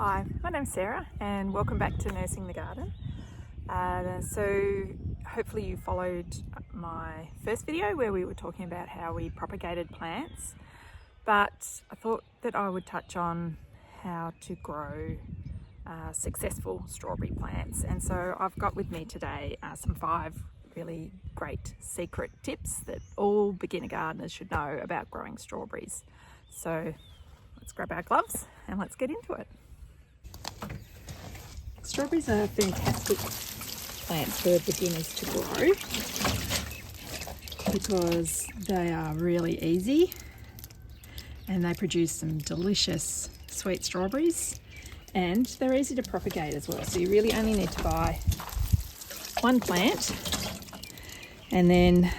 Hi, my name's Sarah and welcome back to Nursing the Garden. So hopefully you followed my first video where we were talking about how we propagated plants, but I thought that I would touch on how to grow successful strawberry plants. And so I've got with me today some 5 really great secret tips that all beginner gardeners should know about growing strawberries. So let's grab our gloves and let's get into it. Strawberries are fantastic plants for beginners to grow because they are really easy and they produce some delicious sweet strawberries, and they're easy to propagate as well. So you really only need to buy one plant and then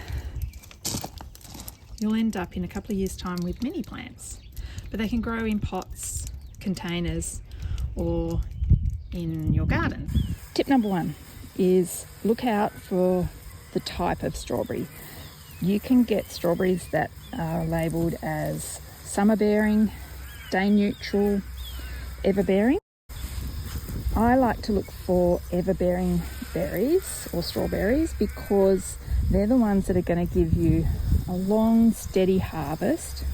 you'll end up in a couple of years' time with many plants. But they can grow in pots, containers, or in your garden. Tip number 1 is look out for the type of strawberry. You can get strawberries that are labelled as summer bearing, day neutral, ever bearing. I like to look for ever bearing berries or strawberries because they're the ones that are going to give you a long, steady harvest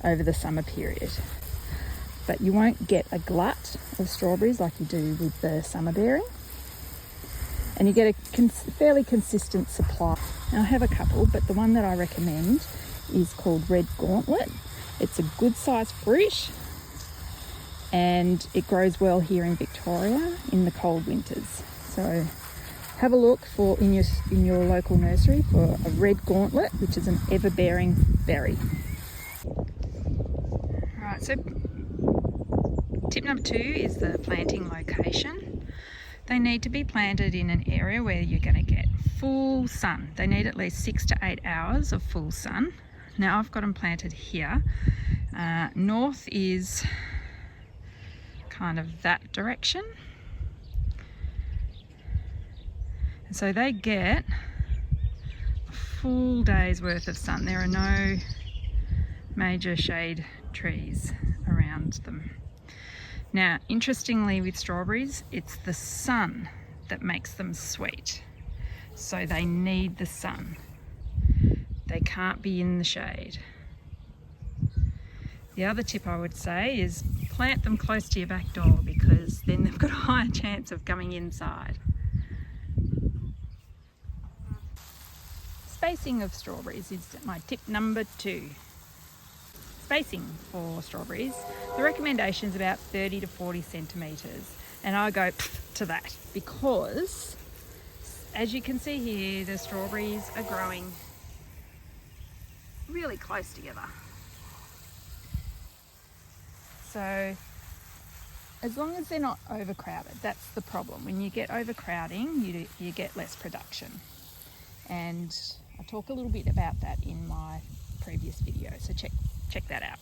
over the summer period. But you won't get a glut of strawberries like you do with the summer bearing, and you get a fairly consistent supply. Now I have a couple, but the one that I recommend is called Red Gauntlet. It's a good sized fruit and it grows well here in Victoria in the cold winters. So have a look for in your local nursery for a Red Gauntlet, which is an ever bearing berry. Alright, so tip number 2 is the planting location. They need to be planted in an area where you're going to get full sun. They need at least 6 to 8 hours of full sun. Now I've got them planted here. North is kind of that direction. And so they get a full day's worth of sun. There are no major shade trees around them. Now, interestingly with strawberries, it's the sun that makes them sweet. So they need the sun. They can't be in the shade. The other tip I would say is plant them close to your back door because then they've got a higher chance of coming inside. Spacing of strawberries is my tip number 2. Spacing for strawberries, the recommendation is about 30 to 40 centimetres, and I go to that because as you can see here, the strawberries are growing really close together. So as long as they're not overcrowded, that's the problem. When you get overcrowding, you get less production, and I talk a little bit about that in my previous video, so check that out.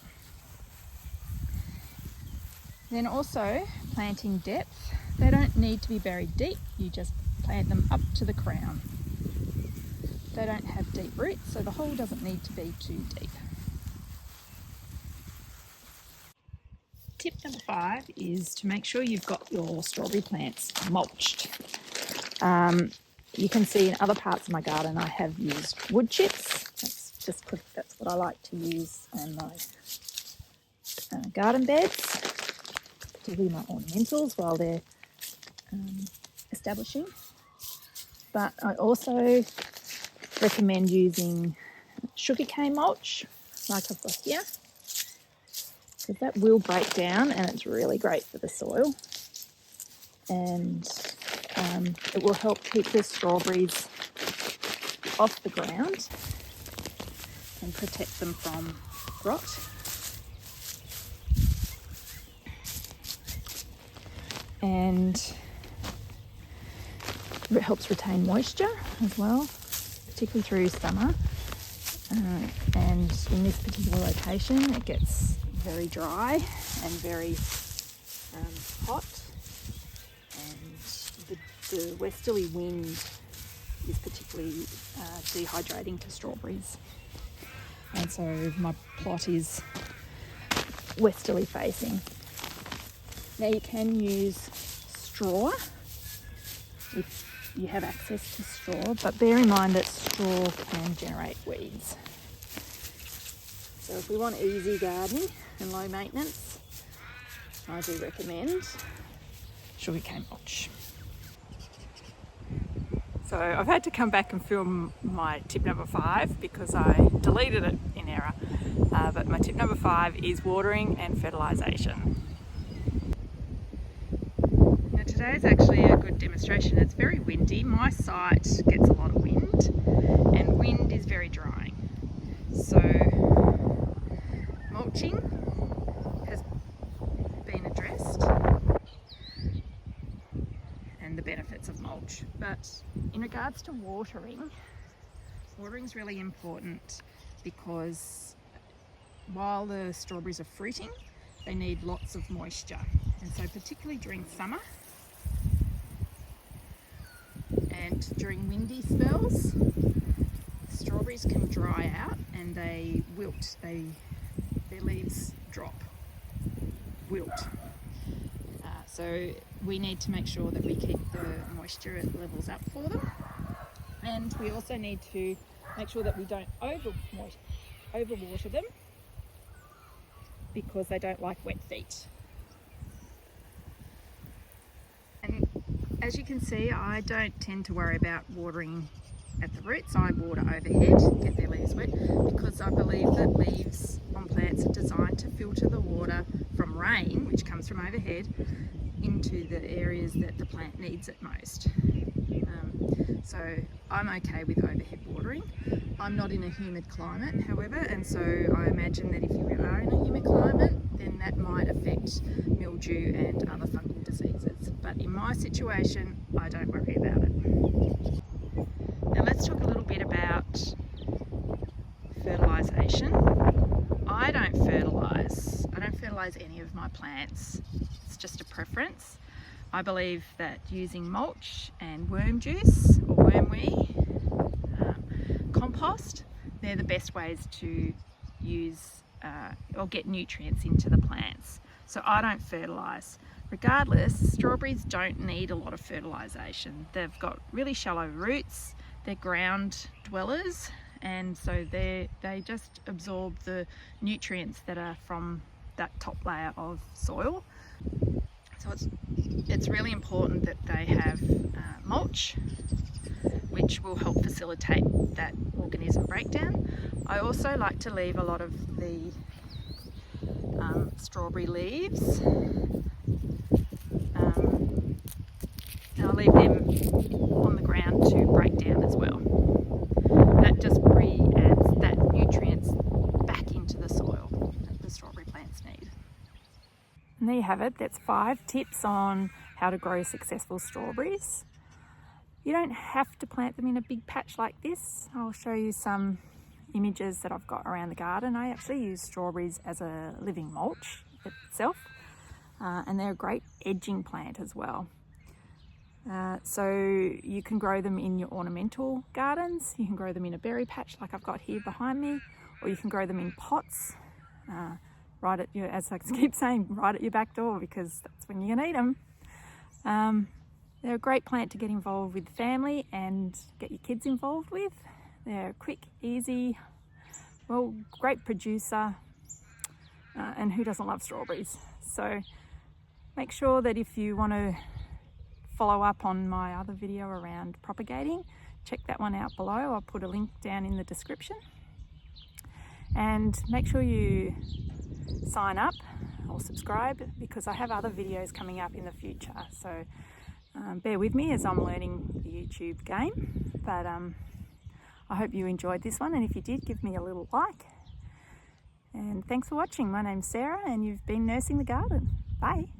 Then also planting depth. They don't need to be buried deep, you just plant them up to the crown. They don't have deep roots, so the hole doesn't need to be too deep. Tip number 5 is to make sure you've got your strawberry plants mulched. You can see in other parts of my garden I have used wood chips. That's what I like to use on my garden beds, particularly my ornamentals while they're establishing. But I also recommend using sugarcane mulch like I've got here, because that will break down and it's really great for the soil, and it will help keep the strawberries off the ground and protect them from rot. And it helps retain moisture as well, particularly through summer. And in this particular location, it gets very dry and very hot, and the westerly wind is particularly dehydrating to strawberries. And so my plot is westerly facing. Now you can use straw if you have access to straw, but bear in mind that straw can generate weeds. So if we want easy gardening and low maintenance, I do recommend sugarcane mulch. So I've had to come back and film my tip number 5 because I deleted it in error. But my tip number 5 is watering and fertilisation. Now today is actually a good demonstration. It's very windy. My site gets a lot of wind, and wind is very drying. So mulching has been addressed and the benefits of mulch. But in regards to watering is really important because while the strawberries are fruiting, they need lots of moisture. And so particularly during summer and during windy spells, strawberries can dry out and they wilt. Their leaves drop, wilt. So we need to make sure that we keep the moisture levels up for them. And we also need to make sure that we don't overwater them because they don't like wet feet. And as you can see, I don't tend to worry about watering at the roots. I water overhead, get their leaves wet, because I believe that leaves on plants are designed to filter the water from rain, which comes from overhead, into the areas that the plant needs it most. So I'm okay with overhead watering. I'm not in a humid climate, however, and so I imagine that if you are in a humid climate, then that might affect mildew and other fungal diseases. But in my situation, I don't worry about it. Now let's talk a little bit about fertilisation. I don't fertilise any of my plants. It's just a preference. I believe that using mulch and worm juice or wormwee, compost, they're the best ways to use or get nutrients into the plants. So I don't fertilise. Regardless, strawberries don't need a lot of fertilisation. They've got really shallow roots, they're ground dwellers, and so they just absorb the nutrients that are from that top layer of soil. So it's really important that they have mulch, which will help facilitate that organism breakdown. I also like to leave a lot of the strawberry leaves, and I'll leave them on the ground to break down as well. That just adds that nutrients back into the soil that the strawberry plants need. And there you have it. That's 5 tips on how to grow successful strawberries. You don't have to plant them in a big patch like this. I'll show you some images that I've got around the garden. I actually use strawberries as a living mulch itself, and they're a great edging plant as well. So you can grow them in your ornamental gardens, you can grow them in a berry patch like I've got here behind me, or you can grow them in pots, right at your, as I keep saying, right at your back door, because that's when you're gonna eat them. They're a great plant to get involved with family and get your kids involved with. They're quick, easy, well, great producer, and who doesn't love strawberries? So make sure that if you want to follow up on my other video around propagating, check that one out below. I'll put a link down in the description. And make sure you sign up or subscribe, because I have other videos coming up in the future. So bear with me as I'm learning the YouTube game. But I hope you enjoyed this one, and if you did, give me a little like. And thanks for watching. My name's Sarah, and you've been nursing the garden. Bye.